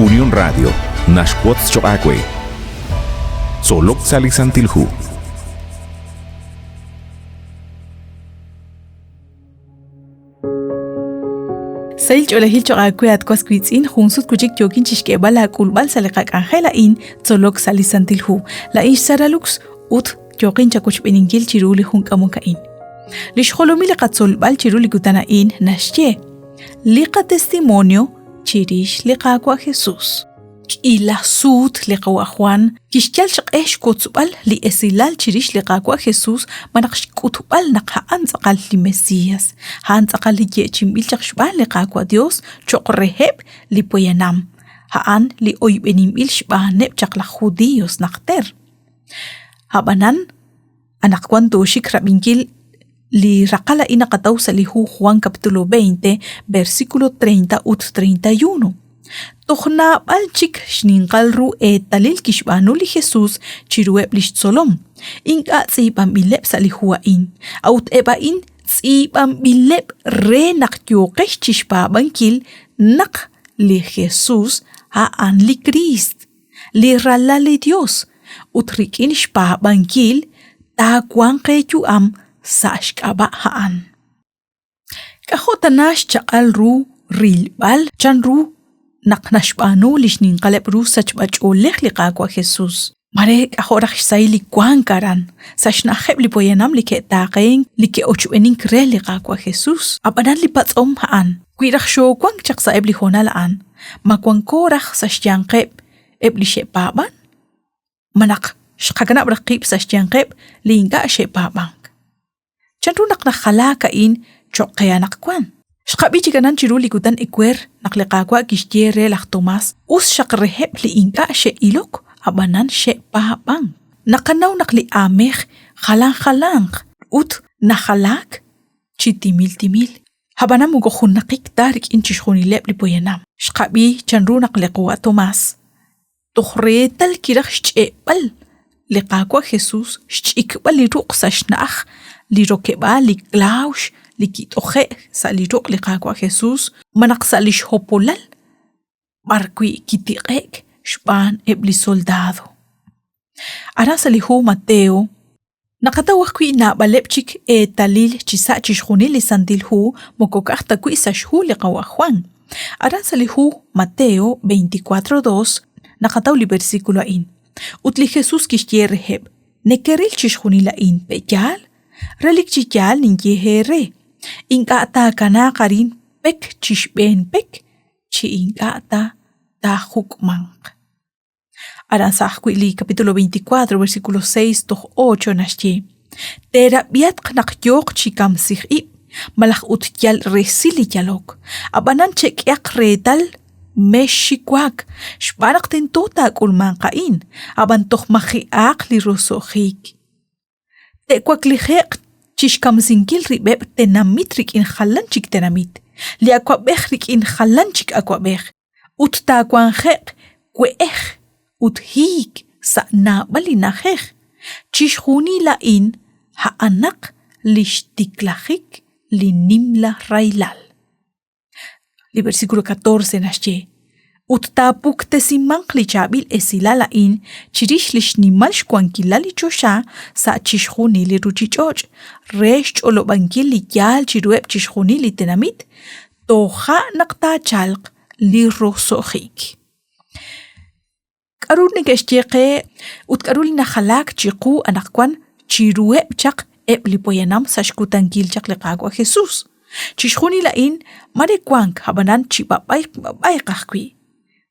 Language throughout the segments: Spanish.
Unión Radio, Nashquatz Choacue, Solok Salisantilhu. Sail Cholahil Choacue at Quasquitzin, Hunsut Kujik Jokin Chishkeba la Kulbal Salekak Angela in Solok Salisantilhu, La Ish Saralux, Ut Jokin Chakuch Beningil Chiruli Hunkamukain. Lish Holomile Katsolbal Chiruli Gutanain, Nashye. Liqa testimonio chirish liqaqua Jesús. Ila sut liqawa Juan, kishkyal shaqesh kotsubal li esilal chirish liqaqua Jesús, manaqsh kutubal naqha anzaqal li Mesías, hanzaqal li yechimbil chaqshbal liqaqua Dios, choqreheb li poyanam, haan li oybenimbil shbaneb chaqla judíos naqter. Habanan, anaqwan doshik rabingil li raqala ina qatawsa li Juan capítulo 20 versículo 30 ut 31. Tohna balchik shninqalru talil kishbanu li Jesús chirueb li solom. Inka tzibam bileb sa li huain. Aut ebain tzibam bileb re naqyoqesh chishbabankil naq li Jesús haan li Christ. Li rala li Dios. Utrikin shbabankil ta kwanqeyu Sashkaba haan. Kahotanash chaqalru rilbal chanru naqnashbanu lishnin qalebru sachbach oleh liqaqwa Jesús. Mare kahorach sayli kwankaran sashnaheb li poyanam li ke taqeng li ke ochuenin kre liqaqwa Jesús. Abanan li patsom haan. Kuirach sho kwang chaqsa ebli honalaan. Makwangkorach sashyanqeb ebli shepaban. Manak shqagana braqib sashyanqeb li inga shepaban. Chanru naqnaqala kain choqea naqkwan. Shqabichi kanan chiruli gutan ikwer naqliqaqwa kishtiere laq Tomás us shaqreheb li inka she ilok abanan she pahabang. Naqanaw naqli ameh khalang ut nahalak chitimil. Habanam ugohun naqik tarik inchishkhunileb li poyanam. Shqabi chanru naqliqwa Tomás. Tukhretal kiraq shchebal liqaqwa Jesús shchikbal li ruqsashnaq li roqueba, li claush, li kitoje, sa li roq li qaqwa Jesús, manaqsa li shopolal, marqui kitiqek, shban ebli soldado. Aran sa li hu Mateo, naqatawak kui na balepchik talil chisa chishkhuni li sandil hu, mokokakta kui sa shhu li qawa Juan. Aran sa li hu Mateo 24:2, naqataw li versículo in. Utli Jesús kishtierreheb, nekeril chishkhuni la in peyal, Relik chichal ninyehere. Inka ata kana karin pek chishben pek. Chi inka ata ta hukmank. Aran sahkwili capítulo 24 versículo 6-8 nashye. Tera biat knakyok chikam sihib. Malak utyal resili yalok. Abanan chekyak retal meshikwak. Shbarak tentota kulman kain. Aban toh mahiak li rosohik. Tekwaklijek chishkamzinkil ribeb tenamitrik in halanchik tenamit. Li akwabechrik in halanchik akwabech. Ut takwanjek kweech. Ut hiik sa nabali najech. Chishhuni la in haanak lishtiklajik li nimla railal. Li versículo 14 nashye. Ut tapuk tesimankli chabil esilala in chirish lish nimal shkwankilali chosha sa chishkhuni li ruchichoch resh cholobankil li yal chirueb chishkhuni li tenamit toha naqta chalq li rosohik. Karul nikeshtiqe ut karul nahalak chiqu anakwan chirueb chaq eb li poyanam sa shkutankil chaq liqaqwa Jesús. Chishkhuni la in marekwank habanan chibabay qaqwi.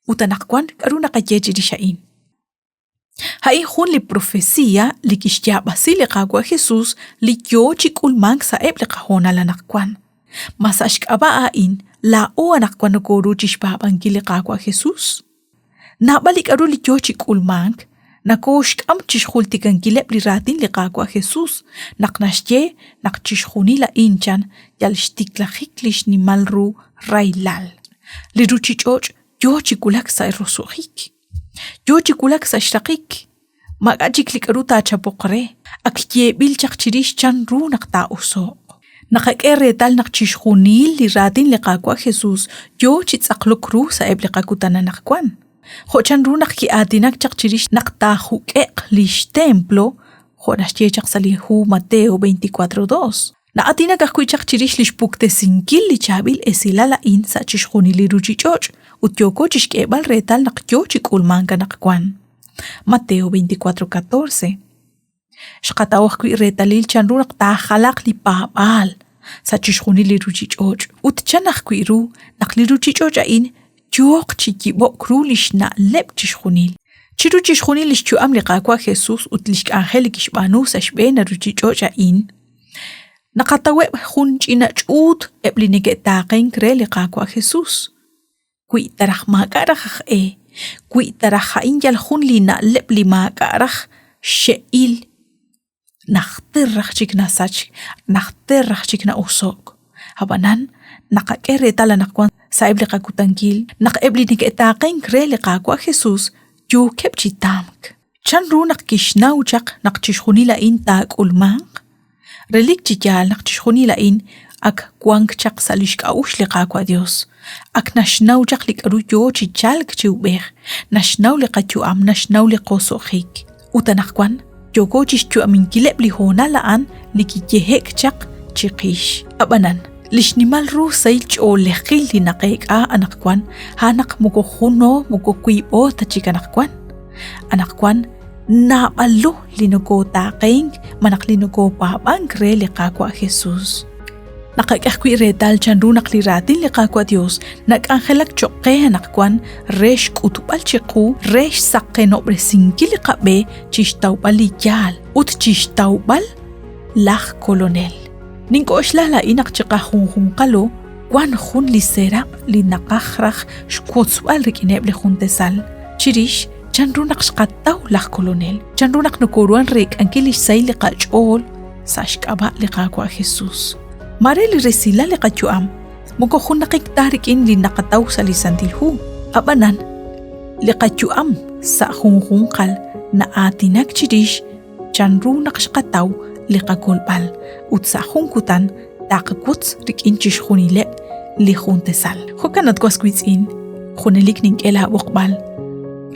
Utanakwan karuna kayejiri shain. Hai hun li profecia li kishtiyabasi li qaqwa Jesús li yo chikulmank sa eb li qahona la nakwan. Masashkaba in la o anakwan nagoro chishbabanki li qaqwa Jesús. Nabalik aru li yo chikulmank nakoshk am chishkhultikan kileb li ratin li qaqwa Jesús. Naknashye nakchishkhuni la inchan yal shtiklajik lish ni malru railal. Li ruchichoch yo chikulak sa rosohik. Yo chikulak sa shtaqik. Magajik lik aruta chapokre. Akye bil chakchirish chan ru nakta uso. Nakak'eretal nakchixjunil li ratin liqakwa Jesús yo chitz'aqlo cruz sa ebliqakutana nakkuan. Jochan ru nakki'atinak chaqchirix naqtajuk'eq lix templo jonaxtiechaq salihu Mateo 24:2. Na'atinak ajkuy chaqchirix lix puktesinkil li chabil esilala in sa chixjunil li ruchich'och' utyoko chixk'eb'al retal naqyo chik'ulmanka nakkuan. Mateo 24:14. Xqatawaj kuy retalil chanru naqtajalaq li pab'al sa chixjunil li ruchich'och' utchanaj kuy ru naq li ruchich'och' ain yoq chikib'ok ru lix na'leb' chixjunil. Chiru chixjunil lix chu'am li qakwa Jesús ut lix k'anjel li kixb'anu sa xb'en ruchich'och' ain. Naqataweb' jun ch'inach'ut eb' li neke'taqen kre li qakwa Jesús. Kuy taraj mak'araj aj kuy taraj ja'in yal jun li na'leb' li mak'araj xe'il najterraj chik nasach, najterraj chik na usok. Habanan, naqak'eretal anaqkuan sa eb li qakutankil, naq eb li neke'taqen kre li qakwa Jesús yo keb chitamk. Chan ru naqkixnaw chaq naqchixjunil ain ta'k'ulmanq, relik chikyal naqchixjunil ain ak kuank chaq sa lixk'a'ux li qakwa Dios. Ak naxnaw chaq li k'aru yo chichalk chiwb'ej, naxnaw li qatyu'am, naxnaw li qoso'jik. Utanaqkuan, yoko chixchu'aminkileb' li jona la'an li kikehek chaq chiqix. Abanan, lixnimal ru sayil ch'olejil li naqek'a anaqkuan, hanaq muko juno muko kuyb'o tachik anaqkuan. Anaqkuan, nab'alu li noko taqenk manaq li noko pab'ank re li qakwa Jesús. Naqak'aj kuy retal chanru naq li ratin li qakwa Dios, nak'anjelak choqe anaqkuan rex k'utub'al chiqu, rex saqqenob'resinkil li qab'e chixtawb'al li yal, ut chixtawb'al laj kolonel. Nink'o'xlaj la'in naq chiqajunjunqalo, kwan jun li serab li naqajraj xkotzb'al rik'ineb' li jun tesal. Chirix, chanru naq xqattaw laj kolonel, chanru naq nokoruan rek'ankil li say li qach'ol sa xk'aba' li qakwa Jesús. Mare li resila li qatyu'am, muko jun naqiktarik'in li naqataw sa lisantilhu. Abanan, li qatyu'am sa junjunqal na atinak chirix, chanru naq xqataw li qakolb'al, ut sa junkutan taqakutz rik'in chixjunileb' li jun tesal. Jokanat kwaskwitz'in, junelik nink'ela b'oqb'al,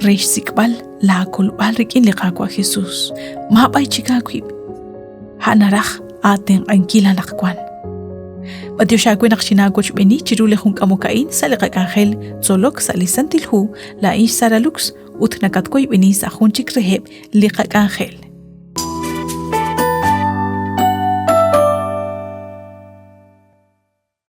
rex sikb'al la kolb'al rik'in li qakwa Jesús. Mab'ay chikakwib, hanaraj aten ankila naqkuan. Batyoxakwe naqxinakoch b'eni chiru li jun k'amokain sa li qak'anjel tzolok sa lisantilhu la ix saralux ut nakatkoy b'eni sa jun chik rejeb li qak'anjel.